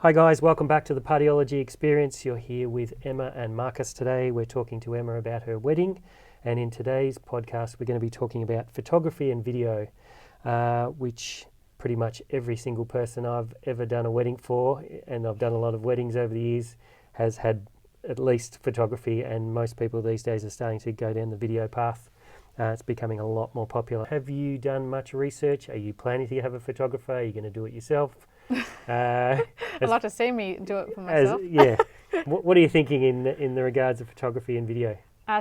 Hi guys, welcome back to the Partyology Experience. You're here with Emma and Marcus today. We're talking to Emma about her wedding, and in today's podcast we're going to be talking about photography and video, which pretty much every single person I've ever done a wedding for, and I've done a lot of weddings over the years, has had at least photography, and most people these days are starting to go down the video path. It's becoming a lot more popular. Have you done much research? Are you planning to have a photographer? Are you going to do it yourself? I'd like to see me do it for myself. What are you thinking in the regards of photography and video?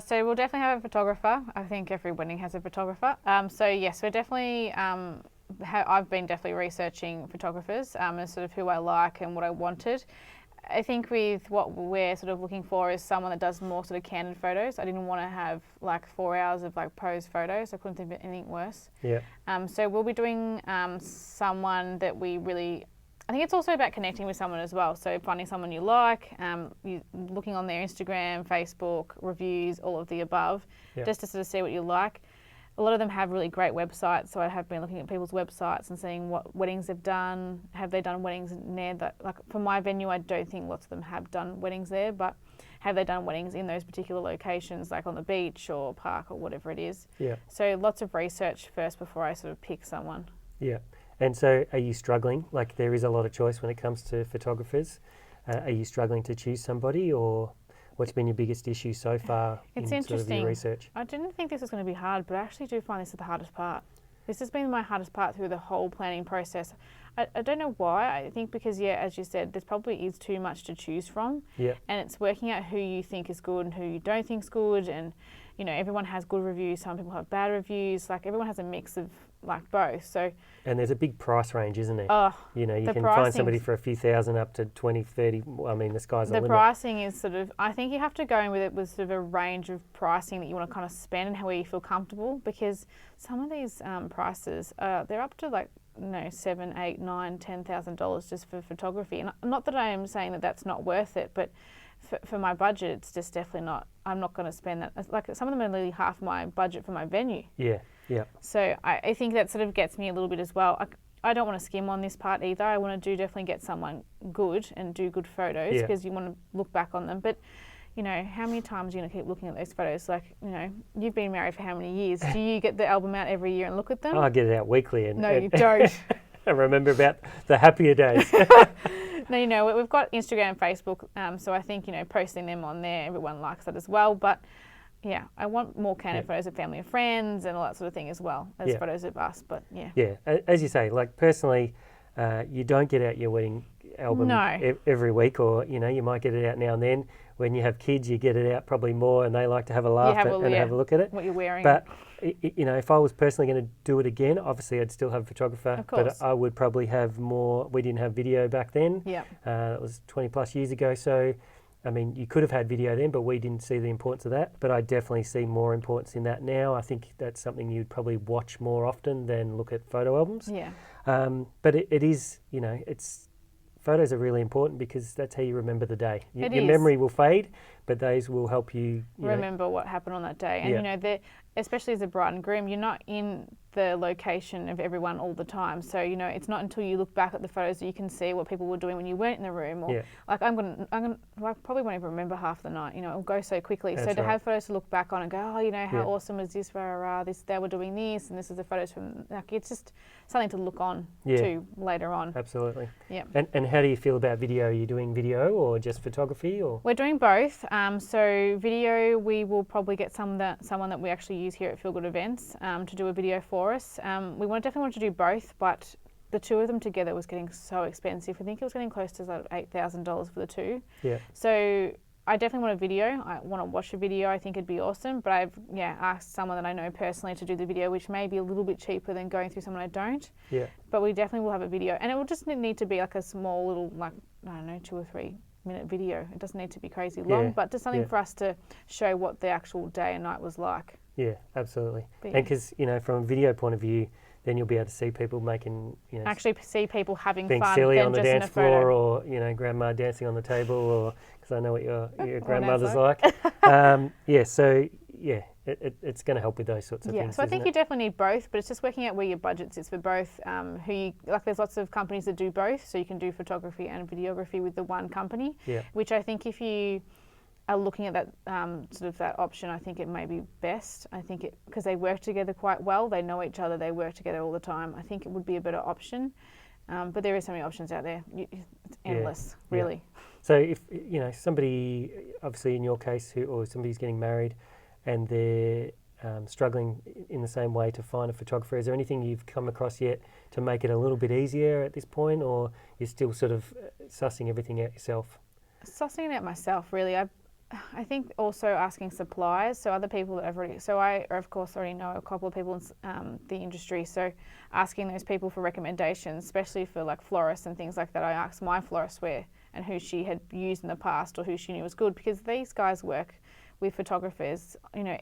So we'll definitely have a photographer. I think every wedding has a photographer. So yes, we're definitely, I've been definitely researching photographers and sort of who I like and what I wanted. I think with what we're sort of looking for is someone that does more sort of candid photos. I didn't want to have like 4 hours of like pose photos. I couldn't think of anything worse. Yeah. So we'll be doing someone that we really, I think it's also about connecting with someone as well. So finding someone you like, you looking on their Instagram, Facebook, reviews, all of the above, just to sort of see what you like. A lot of them have really great websites, so I have been looking at people's websites and seeing what weddings they've done. Have they done weddings there? That, like for my venue, I don't think lots of them have done weddings there, but have they done weddings in those particular locations, like on the beach or park or whatever it is? Yeah. So lots of research first before I sort of pick someone. Yeah. And so are you struggling? Like there is a lot of choice when it comes to photographers. Are you struggling to choose somebody, or what's been your biggest issue so far It's in interesting. sort of your research? I didn't think this was going to be hard, but I actually do find this is the hardest part. This has been my hardest part through the whole planning process. I don't know why. I think because, as you said, there probably is too much to choose from. Yeah. And it's working out who you think is good and who you don't think is good. And, you know, everyone has good reviews. Some people have bad reviews. Like, everyone has a mix of, like, both. So. And there's a big price range, isn't there? Oh, you know, you can find somebody for a few thousand up to 20, 30. I mean, the sky's the limit. The pricing is sort of, I think you have to go in with it with sort of a range of pricing that you want to kind of spend and how you feel comfortable, because some of these prices, they're up to like, $7,000, $8,000, $9,000, $10,000 just for photography. And not that I am saying that that's not worth it, but for my budget, it's just definitely not. I'm not going to spend that. Like some of them are nearly half my budget for my venue. Yeah, yeah. So I think that sort of gets me a little bit as well. I don't want to skim on this part either. I want to definitely get someone good and do good photos, because you want to look back on them. But, you know, how many times are you going to keep looking at those photos? Like, you know, you've been married for how many years? Do you get the album out every year and look at them? I get it out weekly. No, you don't. I remember about the happier days. No, you know, we've got Instagram and Facebook, so I think, you know, posting them on there, everyone likes that as well. But, yeah, I want more candid photos of family and friends and all that sort of thing as well as photos of us, but yeah. Yeah, as you say, like personally, you don't get out your wedding album every week, or, you know, you might get it out now and then. When you have kids, you get it out probably more, and they like to have a laugh and have a look at it. What you're wearing. But, you know, if I was personally going to do it again, obviously I'd still have a photographer. Of course. But I would probably have more. We didn't have video back then. Yeah. It was 20 plus years ago. So, I mean, you could have had video then, but we didn't see the importance of that. But I definitely see more importance in that now. I think that's something you'd probably watch more often than look at photo albums. Yeah. But it is, you know, photos are really important, because that's how you remember the day. Your memory will fade, but those will help you remember what happened on that day. And, you know, especially as a bride and groom, you're not in the location of everyone all the time. So, you know, it's not until you look back at the photos that you can see what people were doing when you weren't in the room. Or like I probably won't even remember half the night. You know, it'll go so quickly. That's to have photos to look back on and go, oh, you know, how awesome was this? They were doing this, and this is the photos from. Like, it's just something to look on to later on. Absolutely. Yeah. And how do you feel about video? Are you doing video or just photography? Or we're doing both. So video, we will probably get someone that we actually use here at Feel Good Events to do a video for us. We definitely want to do both, but the two of them together was getting so expensive. I think it was getting close to like $8,000 for the two. Yeah. So I definitely want a video. I want to watch a video. I think it'd be awesome. But I've asked someone that I know personally to do the video, which may be a little bit cheaper than going through someone I don't. Yeah. But we definitely will have a video, and it will just need to be like a small little, like, I don't know, 2 or 3 minute video. It doesn't need to be crazy long, but just something for us to show what the actual day and night was like. Yeah, absolutely. And because, you know, from a video point of view, then you'll be able to see people making, you know, actually see people having being fun, silly on the just dance floor, or, you know, grandma dancing on the table, or because I know what your grandmother's like. it's going to help with those sorts of things. So I think you definitely need both, but it's just working out where your budget sits for both. There's lots of companies that do both, so you can do photography and videography with the one company. Yeah. Which I think if you are looking at that that option, I think it may be best. I think because they work together quite well, they know each other, they work together all the time. I think it would be a better option. But there are so many options out there. It's endless, really. Yeah. So if somebody, obviously in your case, or somebody's getting married, and they're struggling in the same way to find a photographer, is there anything you've come across yet to make it a little bit easier at this point, or you're still sort of sussing everything out yourself? Sussing it out myself, really. I think also asking suppliers, so other people that I've already, so I of course already know a couple of people in the industry, so asking those people for recommendations, especially for like florists and things like that. I asked my florist and who she had used in the past or who she knew was good, because these guys work with photographers,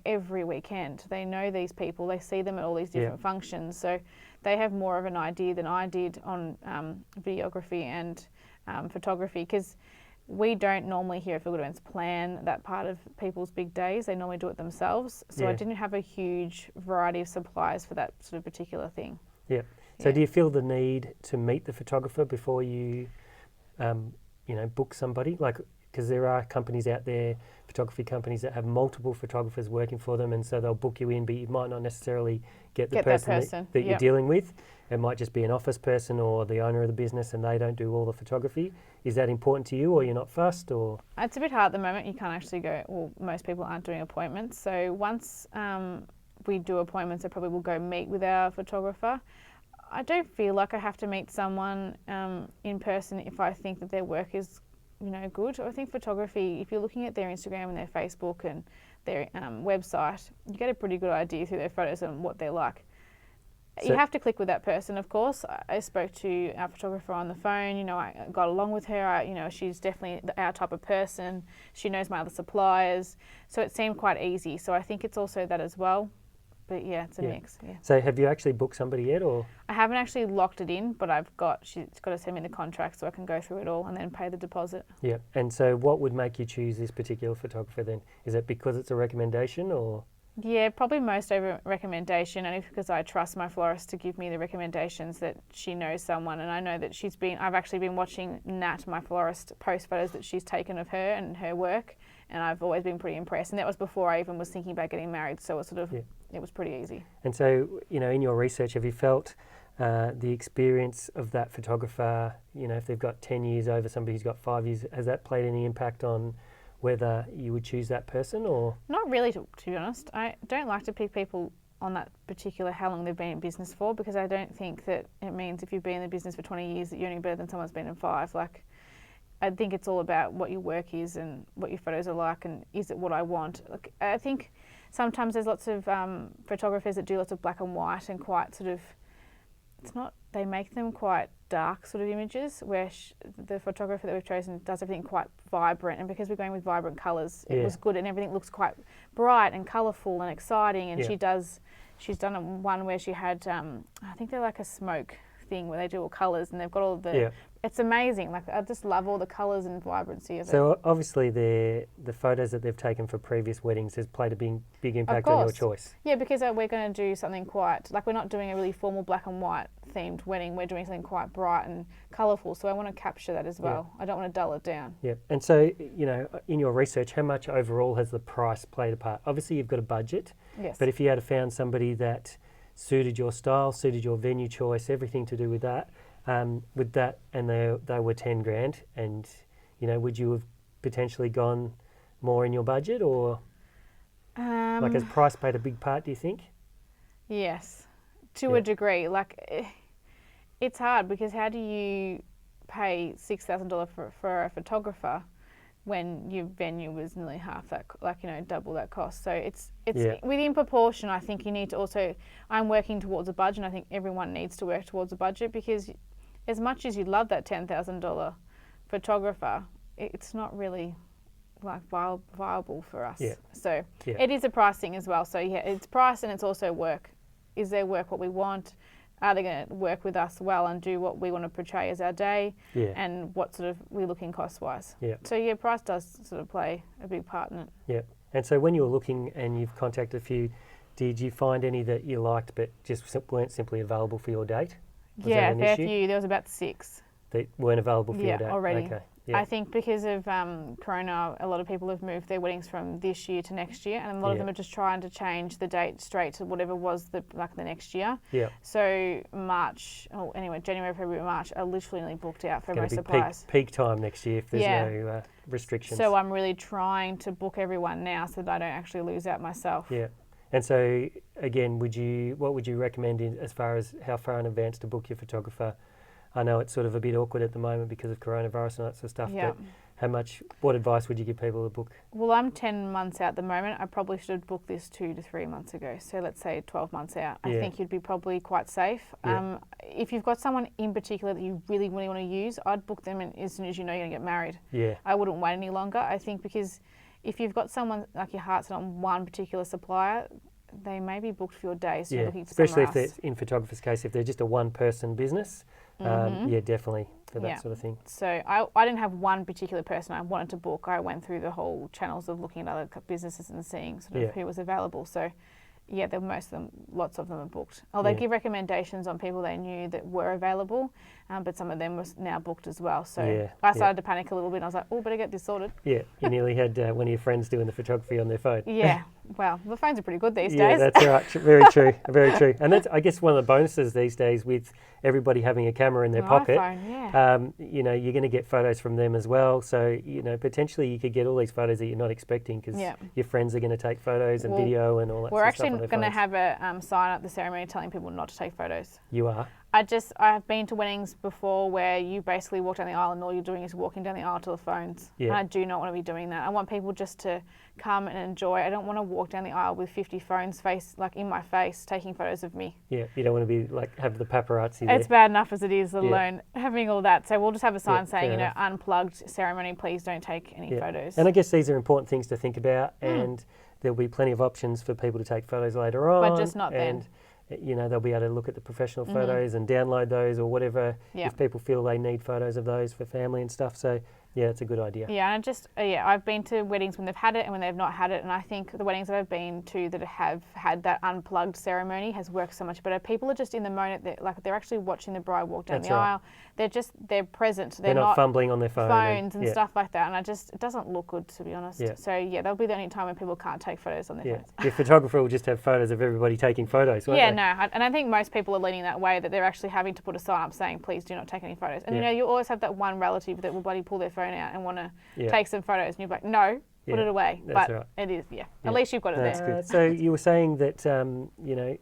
every weekend. They know these people, they see them at all these different functions, so they have more of an idea than I did on videography and photography, because we don't normally here at Feel Good Events plan that part of people's big days. They normally do it themselves. So I didn't have a huge variety of suppliers for that sort of particular thing. Yeah. So do you feel the need to meet the photographer before you, book somebody? Like, because there are companies out there, photography companies, that have multiple photographers working for them, and so they'll book you in, but you might not necessarily get the person that you're dealing with. It might just be an office person or the owner of the business, and they don't do all the photography. Is that important to you, or you're not fussed? Or it's a bit hard at the moment. You can't actually go. Well, most people aren't doing appointments. So once we do appointments, I probably will go meet with our photographer. I don't feel like I have to meet someone in person if I think that their work is good. I think photography, if you're looking at their Instagram and their Facebook and their website, you get a pretty good idea through their photos and what they're like. So you have to click with that person, of course. I spoke to our photographer on the phone. I got along with her. She's definitely our type of person. She knows my other suppliers, so it seemed quite easy. So I think it's also that as well. But it's a mix. Yeah. So have you actually booked somebody yet, or? I haven't actually locked it in, but she's got to send me the contract so I can go through it all and then pay the deposit. Yeah. And so what would make you choose this particular photographer then? Is it because it's a recommendation, or? Yeah, probably most over recommendation, and because I trust my florist to give me the recommendations, that she knows someone, and I know that I've actually been watching Nat, my florist, post photos that she's taken of her and her work, and I've always been pretty impressed, and that was before I even was thinking about getting married, so it was pretty easy. And so, in your research, have you felt the experience of that photographer, if they've got 10 years over somebody who's got 5 years, has that played any impact on whether you would choose that person, or? Not really, to be honest. I don't like to pick people on that particular how long they've been in business for, because I don't think that it means if you've been in the business for 20 years that you're any better than someone's been in 5. Like, I think it's all about what your work is and what your photos are like, and is it what I want. Like, I think sometimes there's lots of photographers that do lots of black and white and quite sort of, they make them quite dark sort of images, where the photographer that we've chosen does everything quite vibrant, and because we're going with vibrant colours, it was good, and everything looks quite bright and colourful and exciting, and she's done one where she had, I think they're like a smoke thing where they do all colours, and they've got all the, it's amazing. Like, I just love all the colours and vibrancy of it. So obviously the photos that they've taken for previous weddings has played a big impact on your choice. Yeah, because we're going to do something quite, like, we're not doing a really formal black and white themed wedding, we're doing something quite bright and colourful, so I want to capture that as well. I don't want to dull it down. Yeah, and so, in your research, how much overall has the price played a part? Obviously you've got a budget, but if you had found somebody that suited your style, suited your venue choice, everything to do with that, and they were 10 grand, and would you have potentially gone more in your budget, or like, has price played a big part, do you think? Yes, to a degree. Like, it's hard, because how do you pay $6,000 for a photographer when your venue was nearly half that, double that cost? So it's within proportion. I think you need to also, I'm working towards a budget, and I think everyone needs to work towards a budget, because as much as you love that $10,000 photographer, it's not really like viable for us. So it is a price thing as well. So it's price, and it's also work. Is their work what we want? Are they going to work with us well and do what we want to portray as our day? And what sort of we're looking cost-wise? So price does sort of play a big part in it. And so when you were looking and you've contacted a few, did you find any that you liked but just weren't simply available for your date? Was Yeah, that an fair issue? few. There was about 6. That weren't available for your date? Already. Okay. Yeah. I think because of Corona, a lot of people have moved their weddings from this year to next year, and a lot of them are just trying to change the date straight to whatever was the next year. Yeah. So January, February, March are literally nearly booked out for most suppliers. Peak time next year if there's no restrictions. So I'm really trying to book everyone now so that I don't actually lose out myself. Yeah. And so again, what would you recommend as far as how far in advance to book your photographer? I know it's sort of a bit awkward at the moment because of coronavirus and that sort of stuff, but what advice would you give people to book? Well, I'm 10 months out at the moment. I probably should have booked this 2 to 3 months ago. So let's say 12 months out. I think you'd be probably quite safe. Yeah. If you've got someone in particular that you really, really want to use, I'd book them as soon as you know you're going to get married. Yeah. I wouldn't wait any longer. I think because if you've got someone like your heart's set on one particular supplier, they may be booked for your day, so you're looking for especially if somewhere else. they're in photographer's case, if they're just a one-person business, definitely for that sort of thing. So I didn't have one particular person I wanted to book. I went through the whole channels of looking at other businesses and seeing sort of who was available. So lots of them are booked. They give recommendations on people they knew that were available, but some of them were now booked as well. So I started to panic a little bit and I was like, better get this sorted. Yeah, you nearly had one of your friends doing the photography on their phone. Yeah, well, the phones are pretty good these days. Yeah, that's right. Very true, very true. And that's, I guess, one of the bonuses these days with everybody having a camera in their pocket. iPhone, you're going to get photos from them as well. So, potentially you could get all these photos that you're not expecting because your friends are going to take photos and video and all that sort of stuff. We're actually going to phones. have a sign at the ceremony telling people not to take photos. You are? I've been to weddings before where you basically walk down the aisle and all you're doing is walking down the aisle to the phones. Yeah. And I do not want to be doing that. I want people just to come and enjoy. I don't want to walk down the aisle with 50 phones in my face taking photos of me. Yeah, you don't want to be have the paparazzi there. It's bad enough as it is, let alone having all that. So we'll just have a sign saying, unplugged ceremony, please don't take any photos. And I guess these are important things to think about, and there'll be plenty of options for people to take photos later on. But just not then. They'll be able to look at the professional photos and download those or whatever if people feel they need photos of those for family and stuff. So, it's a good idea. Yeah, and I've been to weddings when they've had it and when they've not had it, and I think the weddings that I've been to that have had that unplugged ceremony has worked so much better. People are just in the moment, they're actually watching the bride walk down the aisle. They're present. They're not fumbling on their phones and stuff like that, and it doesn't look good, to be honest. Yeah. So that'll be the only time when people can't take photos on their phones. Your photographer will just have photos of everybody taking photos, won't they? And I think most people are leaning that way, that they're actually having to put a sign up saying, please do not take any photos. And you always have that one relative that will bloody pull their phone out and want to take some photos, and you're like, no, put it away. That's but right. it is, at least you've got it That's there. good. So you were saying that,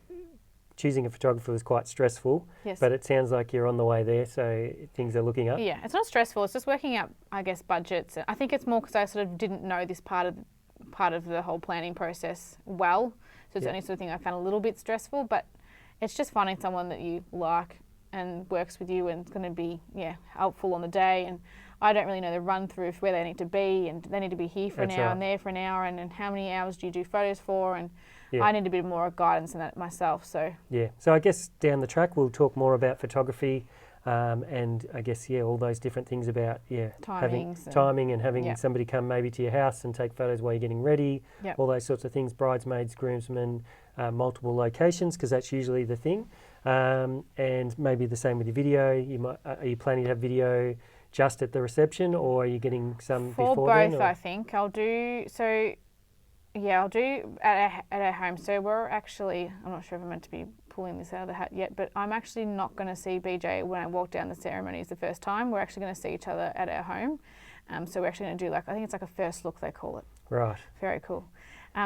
choosing a photographer was quite stressful, but it sounds like you're on the way there, so things are looking up. Yeah, it's not stressful. It's just working out, I guess, budgets. I think it's more because I sort of didn't know this part of the whole planning process well. So it's the only sort of thing I found a little bit stressful, but it's just finding someone that you like and works with you and is going to be helpful on the day. And I don't really know the run through of where they need to be, and they need to be here for an hour and there for an hour, and how many hours do you do photos for, and I need a bit more guidance in that myself. So I guess down the track we'll talk more about photography, and I guess all those different things about having timing and having somebody come maybe to your house and take photos while you're getting ready, all those sorts of things, bridesmaids, groomsmen, multiple locations, because that's usually the thing, and maybe the same with your video. Are you planning to have video just at the reception, or are you getting some before then? For both, I think I'll do I'll do at our home. So we're actually, I'm not sure if I'm meant to be pulling this out of the hat yet, but I'm actually not going to see BJ when I walk down the ceremonies the first time. We're actually going to see each other at our home. So we're actually going to do I think it's like a first look, they call it. Right. Very cool.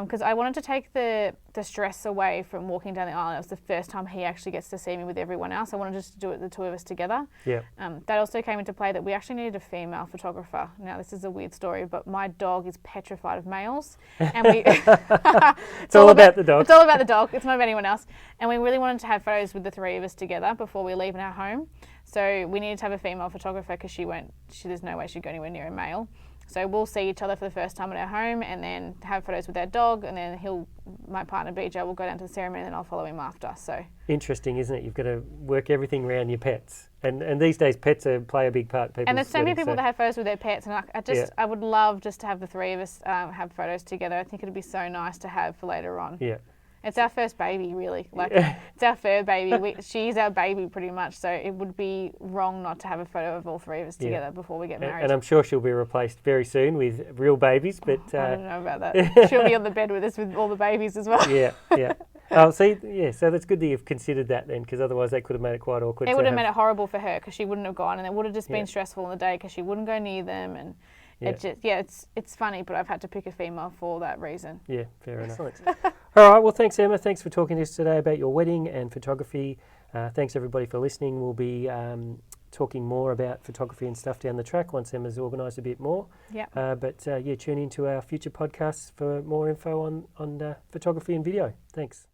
Because I wanted to take the stress away from walking down the aisle. It was the first time he actually gets to see me with everyone else. I wanted just to do it, the two of us together. Yeah. That also came into play that we actually needed a female photographer. Now, this is a weird story, but my dog is petrified of males. And we it's all about the dog. It's all about the dog. It's not about anyone else. And we really wanted to have photos with the three of us together before we leave in our home. So we needed to have a female photographer because there's no way she'd go anywhere near a male. So we'll see each other for the first time at our home, and then have photos with our dog, and then my partner BJ will go down to the ceremony, and then I'll follow him after. So interesting, isn't it? You've got to work everything around your pets. And these days pets play a big part. And there's so many people that have photos with their pets, and I would love just to have the three of us have photos together. I think it'd be so nice to have for later on. Yeah. It's our first baby, really. Like, it's our fur baby. She's our baby, pretty much. So it would be wrong not to have a photo of all three of us together before we get married. And I'm sure she'll be replaced very soon with real babies. But I don't know about that. She'll be on the bed with us with all the babies as well. Yeah. Oh, see, so that's good that you've considered that then, because otherwise that could have made it quite awkward. It would have made it horrible for her because she wouldn't have gone, and it would have just been stressful in the day because she wouldn't go near them, and it's funny, but I've had to pick a female for that reason. Yeah, fair enough. All right, well, thanks, Emma. Thanks for talking to us today about your wedding and photography. Thanks, everybody, for listening. We'll be talking more about photography and stuff down the track once Emma's organised a bit more. Yeah. But tune into our future podcasts for more info on photography and video. Thanks.